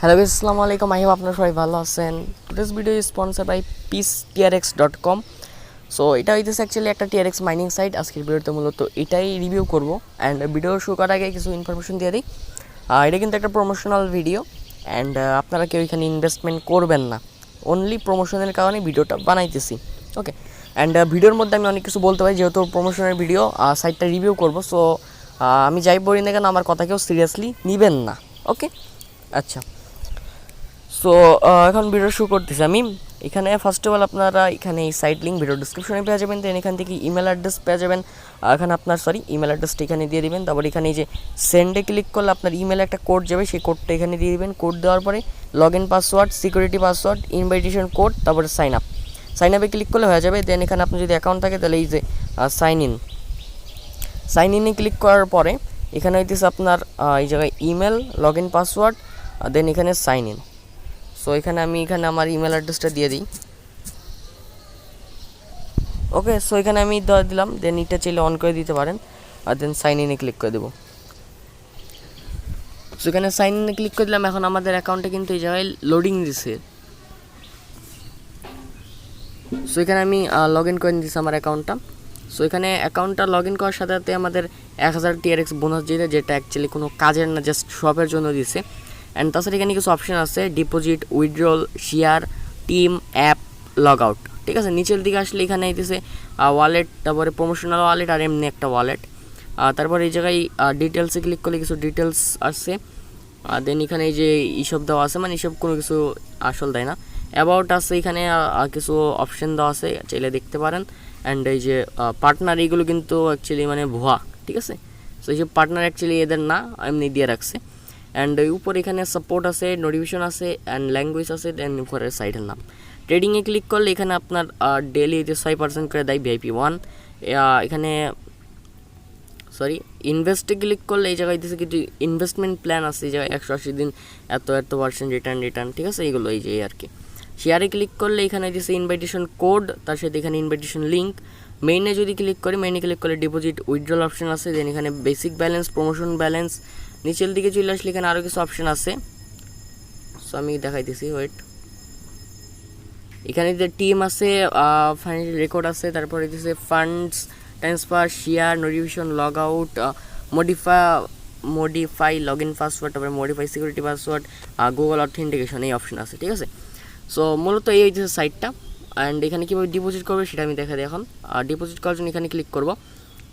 Hello guys, আসসালামু আলাইকুম। I hope আপনারা সবাই ভালো আছেন। Today's video is sponsor by TRX.com। So এটা হইতেছে অ্যাকচুয়ালি একটা TRX মাইনিং সাইট। আজকের ভিডিওতে মূলত এটাই রিভিউ করব। অ্যান্ড ভিডিও শুরু করার আগে কিছু ইনফরমেশন দিয়ে দিই। এটা কিন্তু একটা প্রমোশনাল ভিডিও অ্যান্ড আপনারা কেউ এখানে ইনভেস্টমেন্ট করবেন না, অনলি প্রমোশনের কারণে ভিডিওটা বানাইতেছি। ওকে, অ্যান্ড ভিডিওর মধ্যে আমি অনেক কিছু বলতে পারি, যেহেতু প্রমোশনের ভিডিও সাইটটা রিভিউ করব। সো আমি যাই বলি না কেন, আমার কথা কেউ সিরিয়াসলি নেবেন না। ওকে, আচ্ছা। সো এখন ভিডিও শুরু করতেছি আমি। এখানে ফার্স্ট অফ অল আপনারা এখানে এই সাইট লিঙ্ক ভিডিও ডিসক্রিপশনে পেয়ে যাবেন। দেন এখান থেকে ইমেল অ্যাড্রেস পেয়ে যাবেন। এখানে আপনার ইমেল অ্যাড্রেসটা এখানে দিয়ে দিবেন। তারপর এখানে এই যে সেন্ডে ক্লিক করলে আপনার ইমেলে একটা কোড যাবে, সেই কোডটা এখানে দিয়ে দিবেন। কোড দেওয়ার পরে log in password, security password, invitation code, তারপরে সাইন আপে ক্লিক করলে হয়ে যাবে। দেন এখানে আপনার যদি অ্যাকাউন্ট থাকে তাহলে এই যে সাইন ইনে ক্লিক করার পরে এখানে হইতেছে আপনার এই জায়গায় ইমেল, লগ ইন পাসওয়ার্ড, দেন এখানে সাইন ইন। সো এখানে আমার ইমেল অ্যাড্রেসটা দিয়ে দিই। ওকে, সো এখানে আমি দিলাম। দেন এটা চাইলে অন করে দিতে পারেন, আর দেন সাইন ইনে ক্লিক করে দেবো। সো এখানে সাইন ইনে ক্লিক করে দিলাম। এখন আমাদের অ্যাকাউন্টে কিন্তু এই জায়গায় লোডিং দিছে। সো এখানে আমি লগ ইন করে দিচ্ছি আমার অ্যাকাউন্টটা। সো এখানে অ্যাকাউন্টটা লগ ইন করার সাথে সাথে আমাদের 1000 TRX বোনাস দিতে, যেটা অ্যাকচুয়ালি কোনো কাজের না, জাস্ট শপের জন্য দিছে। অ্যান্ড তাছাড়া এখানে কিছু অপশান আছে, deposit, withdrawal, share, team, app, log out. ঠিক আছে, নিচের দিকে আসলে এখানে দিতেছে ওয়ালেট, তারপরে প্রমোশনাল ওয়ালেট আর এমনি একটা ওয়ালেট। তারপর এই জায়গায় ডিটেলসে ক্লিক করলে কিছু ডিটেলস আসছে। দেন এখানে এই যে এইসব দেওয়া আছে, মানে এইসব কোনো কিছু আসল দেয় না। অ্যাবাউট আছে, এখানে কিছু অপশান দেওয়া আছে, চাইলে দেখতে পারেন। অ্যান্ড এই যে পার্টনার, এইগুলো কিন্তু অ্যাকচুয়ালি মানে ভুয়া। ঠিক আছে, সো এইসব পার্টনার অ্যাকচুয়ালি এদের না, এমনি দিয়ে রাখছে। অ্যান্ড উপর এখানে সাপোর্ট আছে, নোটিফিকেশন আছে, অ্যান্ড ল্যাঙ্গুয়েজ আছে। দেন উপরের সাইডের নাম। ট্রেডিংয়ে ক্লিক করলে এখানে আপনার ডেলি 6% করে দেয় VIP1। এখানে ইনভেস্টে ক্লিক করলে এই জায়গায় দিচ্ছে কিছু ইনভেস্টমেন্ট প্ল্যান আছে, এই জায়গায় 180 দিন এত% রিটার্ন। ঠিক আছে, এইগুলো এই যে আর কি। শেয়ারে ক্লিক করলে এখানে দিচ্ছে ইনভাইটেশন কোড, তার সাথে এখানে ইনভাইটেশন লিঙ্ক। মেইনে যদি ক্লিক করি, ক্লিক করলে ডিপোজিট, উইথড্রল অপশন আছে। দেন এখানে বেসিক ব্যালেন্স, প্রমোশন ব্যালেন্স। নিচের দিকে চলে আসলে এখানে আরও কিছু অপশন আছে। সো আমি দেখাইতেছি, ওয়েট। এখানে যে টিম আছে, ফাইনান্সিয়াল রেকর্ড আছে, তারপরে দিচ্ছে funds transfer, share, notification, log out, modify log in password, তারপরে modify security password, Google authentication, এই অপশন আছে। ঠিক আছে, সো মূলত এই হচ্ছে সাইটটা। অ্যান্ড এখানে কীভাবে ডিপোজিট করবে সেটা আমি দেখা দিই এখন। ডিপোজিট করার জন্য এখানে ক্লিক করব।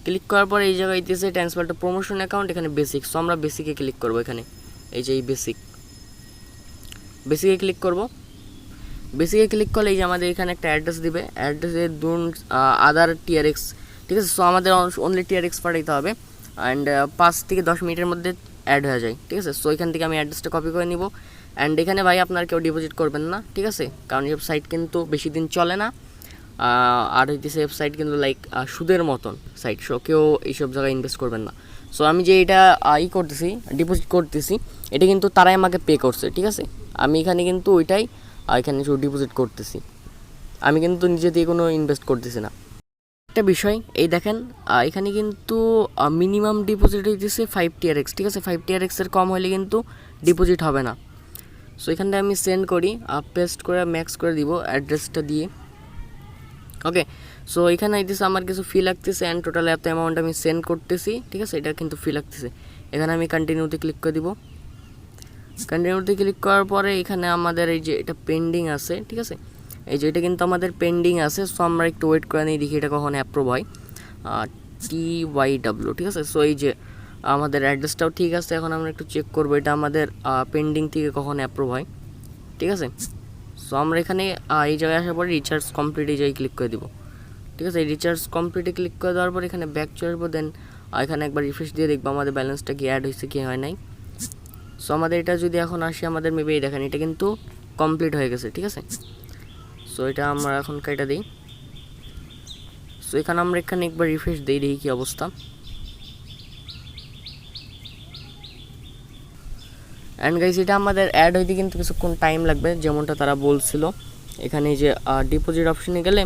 ক্লিক করার পরে এই জায়গায় দিয়েছে ট্রান্সফার টু প্রমোশন অ্যাকাউন্ট, এখানে বেসিক। সো আমরা বেসিকে ক্লিক করবো। এখানে এই যে এই বেসিকে ক্লিক করব। বেসিকে ক্লিক করলে এই যে আমাদের এখানে একটা অ্যাড্রেস দিবে, অ্যাড্রেসে আদার TRX। ঠিক আছে, সো আমাদের অনলি TRX পাঠাইতে হবে। অ্যান্ড 5 থেকে 10 মিনিটের মধ্যে অ্যাড হয়ে যায়। ঠিক আছে, সো এখান থেকে আমি অ্যাড্রেসটা কপি করে নিব। অ্যান্ড এখানে ভাই আপনার কেউ ডিপোজিট করবেন না। ঠিক আছে, কারণ এই সাইট কিন্তু বেশি দিন চলে না। আর হইতেছে ওয়েবসাইট কিন্তু লাইক সুদের মতন সাইট। সো কেউ এইসব জায়গায় ইনভেস্ট করবেন না। সো আমি যে এটা ডিপোজিট করতেছি, এটা কিন্তু তারাই আমাকে পে করছে। ঠিক আছে, আমি এখানে কিন্তু ওইটাই এখানে শুধু ডিপোজিট করতেছি, আমি কিন্তু নিজে দিয়ে কোনো ইনভেস্ট করতেছি না। একটা বিষয় এই দেখেন, এখানে কিন্তু মিনিমাম ডিপোজিট হইতেছে 5 TRX। ঠিক আছে, 5 TRX এর কম হলে কিন্তু ডিপোজিট হবে না। সো এখানটা আমি সেন্ড করি, পেস্ট করে ম্যাক্স করে দিব অ্যাড্রেসটা দিয়ে। ওকে, সো এখানে আইতেছে আমার কিছু ফি লাগতেছে, অ্যান্ড টোটাল এত অ্যামাউন্ট আমি সেন্ড করতেছি। ঠিক আছে, এটা কিন্তু ফি লাগতেছে। এখানে আমি কন্টিনিউতে ক্লিক করে দিব। কন্টিনিউতে ক্লিক করার পরে এখানে আমাদের এই যে এটা পেন্ডিং আছে। ঠিক আছে, এই যে এটা কিন্তু আমাদের পেন্ডিং আছে। সো আমরা একটু ওয়েট করে নিই, দেখি এটা কখন অ্যাপ্রুভ হয়। TYW। ঠিক আছে, সো এই যে আমাদের অ্যাড্রেসটাও ঠিক আছে। এখন আমরা একটু চেক করবো এটা আমাদের পেন্ডিং থেকে কখন অ্যাপ্রুভ হয়। ঠিক আছে, সো আমরা এখানে এই জায়গায় আসার পরে রিচার্জ কমপ্লিট এই জায়গায় ক্লিক করে দিব। ঠিক আছে, এই রিচার্জ কমপ্লিটে ক্লিক করে দেওয়ার পর এখানে ব্যাক চলে আসবো। দেন এখানে একবার রিফ্রেশ দিয়ে দেখবো আমাদের ব্যালেন্সটা কি অ্যাড হয়েছে কি হয় নাই। সো আমাদের এটা যদি এখন আসে, আমাদের মেবি দেখেন এটা কিন্তু কমপ্লিট হয়ে গেছে। ঠিক আছে, সো এটা আমরা এখন কেটে দিই। সো এখানে আমরা একবার রিফ্রেশ দিই, দেখি কী অবস্থা। অ্যান্ড গাইস, এটা আমাদের অ্যাড হইতে কিন্তু কিছুক্ষণ টাইম লাগবে, যেমনটা তারা বলছিল। এখানে যে ডিপোজিট অপশনে গেলে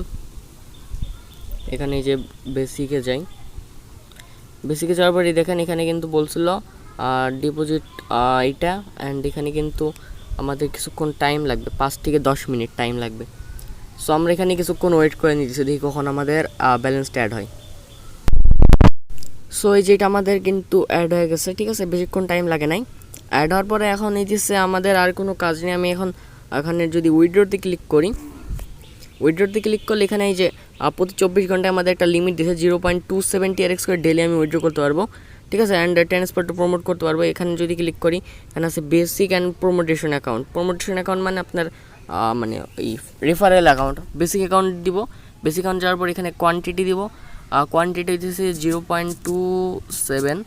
এখানে যে বেসিকে যাওয়ার পরে দেখেন এখানে কিন্তু বলছিল ডিপোজিট এইটা। অ্যান্ড এখানে কিন্তু আমাদের কিছুক্ষণ টাইম লাগবে, 5 থেকে 10 মিনিট টাইম লাগবে। সো আমরা এখানে কিছুক্ষণ ওয়েট করে নিতেছি, দেখি কখন আমাদের ব্যালেন্সটা অ্যাড হয়। সো এই যেটা আমাদের কিন্তু অ্যাড হয়ে গেছে, ঠিক আছে, বেশিক্ষণ টাইম লাগে নাই। অ্যাড হওয়ার পরে এখন এই যে আমাদের আর কোনো কাজ নেই। আমি এখন এখানে যদি উইথড্রতে ক্লিক করি, উইথড্রতে ক্লিক করলে এখানে এই যে প্রতি 24 ঘন্টায় আমাদের একটা লিমিট দিয়েছে 0.27 TRX করে ডেলি আমি উইথড্র করতে পারবো, ঠিক আছে। অ্যান্ড ট্রান্সফার টু প্রমোট করতে পারবো। এখানে যদি ক্লিক করি, এখানে আছে বেসিক অ্যান্ড প্রমোটেশন অ্যাকাউন্ট। প্রমোটেশন অ্যাকাউন্ট মানে আপনার মানে এই রেফারেল অ্যাকাউন্ট। বেসিক অ্যাকাউন্ট দিব, বেসিক অ্যাকাউন্ট যাওয়ার পর এখানে কোয়ান্টিটি দিব। কোয়ান্টিটি হচ্ছে 0.27,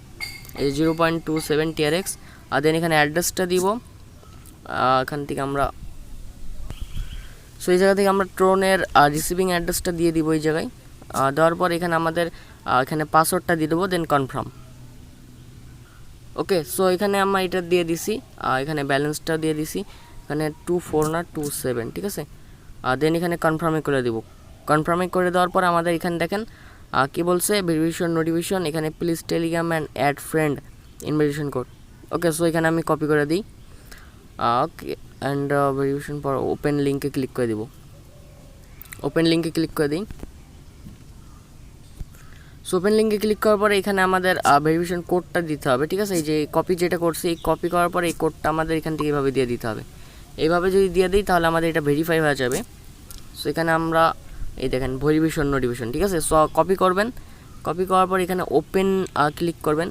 এই 0.27 TRX। আর দেন এখানে অ্যাড্রেসটা দিব, এখান থেকে আমরা সো এই জায়গা থেকে আমরা ট্রনের রিসিভিং অ্যাড্রেসটা দিয়ে দিব এই জায়গায়। দেওয়ার পর এখানে আমাদের এখানে পাসওয়ার্ডটা দিয়ে দেবো, দেন কনফার্ম। ওকে, সো এখানে আমরা এটা দিয়ে দিছি, এখানে ব্যালেন্সটা দিয়ে দিছি, এখানে 24 না 27, ঠিক আছে। দেন এখানে কনফার্মে করে দেবো। কনফার্মে করে দেওয়ার পর আমাদের এখানে দেখেন কী বলছে, ভেরিফিকেশন নোটিফিকেশন, এখানে please telegram and add friend invitation code. Okay, so এখানে আমি কপি করে দিই। ওকে, অ্যান্ড ভেরিফিকেশন পর ওপেন লিঙ্কে ক্লিক করে দেবো। ওপেন লিঙ্কে ক্লিক করে দিই। সো ওপেন লিঙ্কে ক্লিক করার পরে এখানে আমাদের ভেরিফিকেশন কোডটা দিতে হবে, ঠিক আছে। এই যে কপি যেটা করছি, এই কপি করার পরে এই কোডটা আমাদের এখান থেকে এইভাবে দিয়ে দিতে হবে। এইভাবে যদি দিয়ে দিই তাহলে আমাদের এটা ভেরিফাই হয়ে যাবে। সো এখানে আমরা এই দেখেন ভেরিফিকেশন নোটিফিকেশন, ঠিক আছে। সো কপি করবেন, কপি করার পর এখানে ওপেন ক্লিক করবেন।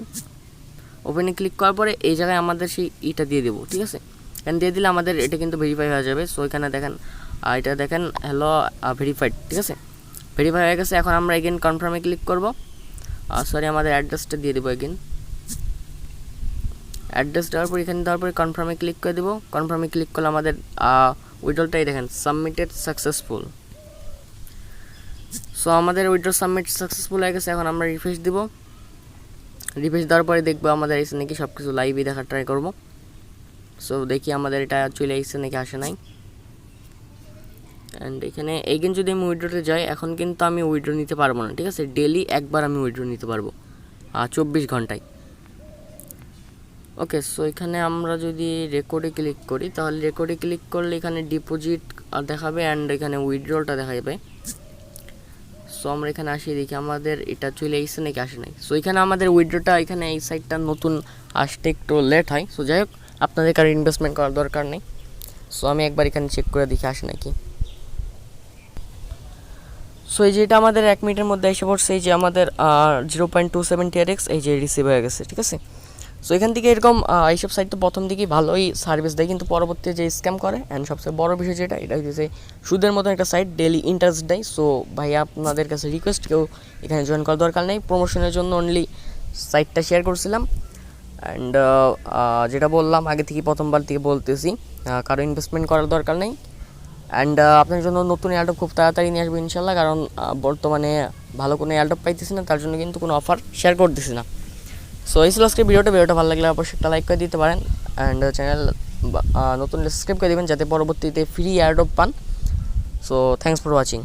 ওপেনে ক্লিক করার পরে এই জায়গায় আমাদের সেই ইটা দিয়ে দেবো, ঠিক আছে। এখানে দিয়ে দিলে আমাদের এটা কিন্তু ভেরিফাই হয়ে যাবে। সো এখানে দেখেন এটা দেখেন হ্যালো ভেরিফাইড, ঠিক আছে, ভেরিফাই হয়ে গেছে। এখন আমরা এগেন কনফার্মে ক্লিক করব। সরি, আমাদের অ্যাড্রেসটা দিয়ে দেবো এগেন। অ্যাড্রেস দেওয়ার পর এখানে দেওয়ার পরে কনফার্মে ক্লিক করে দেবো। কনফার্মে ক্লিক করলে আমাদের উইথড্রলটাই দেখেন সাবমিটেড সাকসেসফুল। সো আমাদের উইথড্র সাবমিট সাকসেসফুল হয়ে গেছে। এখন আমরা রিফ্রেশ দিব। রিফ্রেশ দেওয়ার পরে দেখবো আমাদের এসে নাকি সব কিছু লাইভই দেখার ট্রাই করবো। সো দেখি আমাদের এটা চলে এসেছে নাকি আসে নাই। অ্যান্ড এখানে এগেন যদি আমি উইথড্রতে যাই, এখন কিন্তু আমি উইথড্র নিতে পারবো না, ঠিক আছে। ডেলি একবার আমি উইথড্র নিতে পারবো 24 ঘন্টায়। ওকে, সো এখানে আমরা যদি রেকর্ডে ক্লিক করি, তাহলে রেকর্ডে ক্লিক করলে এখানে ডিপোজিট দেখাবে অ্যান্ড এখানে উইথড্রলটা দেখা যাবে। সো আমরা এখানে আসি, দেখি আমাদের এটা চলে এসেছে নাকি আসে নাই। সো এখানে আমাদের উইথড্রটা এখানে এই সাইডটা নতুন আসতে একটু লেট হয়। সো যাই হোক, আপনাদের কারো ইনভেস্টমেন্ট করার দরকার নেই। সো আমি একবার এখানে চেক করে দেখি আসে নাকি। সো এই যেটা আমাদের 1 মিনিটের মধ্যে এসে পড়ছে, এই যে আমাদের 0.27 TRX এই যে রিসিভ হয়ে গেছে, ঠিক আছে। সো এখান থেকে এরকম এইসব সাইট তো প্রথম দিকেই ভালোই সার্ভিস দেয়, কিন্তু পরবর্তীতে যে স্ক্যাম করে। অ্যান্ড সবচেয়ে বড় বিষয় যেটা, এটা হচ্ছে সুদের মতো একটা সাইট, ডেলি ইন্টারেস্ট দেয়। সো ভাই আপনাদের কাছে রিকোয়েস্ট, কেউ এখানে জয়েন করার দরকার নেই। প্রমোশনের জন্য অনলি সাইটটা শেয়ার করছিলাম। অ্যান্ড যেটা বললাম আগে থেকে, প্রথমবার থেকে বলতেছি, কারো ইনভেস্টমেন্ট করার দরকার নেই। অ্যান্ড আপনার জন্য নতুন অ্যাডপ খুব তাড়াতাড়ি নিয়ে আসবো ইনশাল্লাহ, কারণ বর্তমানে ভালো কোনো অ্যাডপ পাইতেছি না, তার জন্য কিন্তু কোনো অফার শেয়ার করতেছি না। সো এই ছিল আজকে ভিডিওটা ভালো লাগলে অবশ্যই একটা লাইক করে দিতে পারেন। অ্যান্ড চ্যানেল নতুন সাবস্ক্রাইব করে দেবেন যাতে পরবর্তীতে ফ্রি অ্যাডপ পান। So thanks for watching.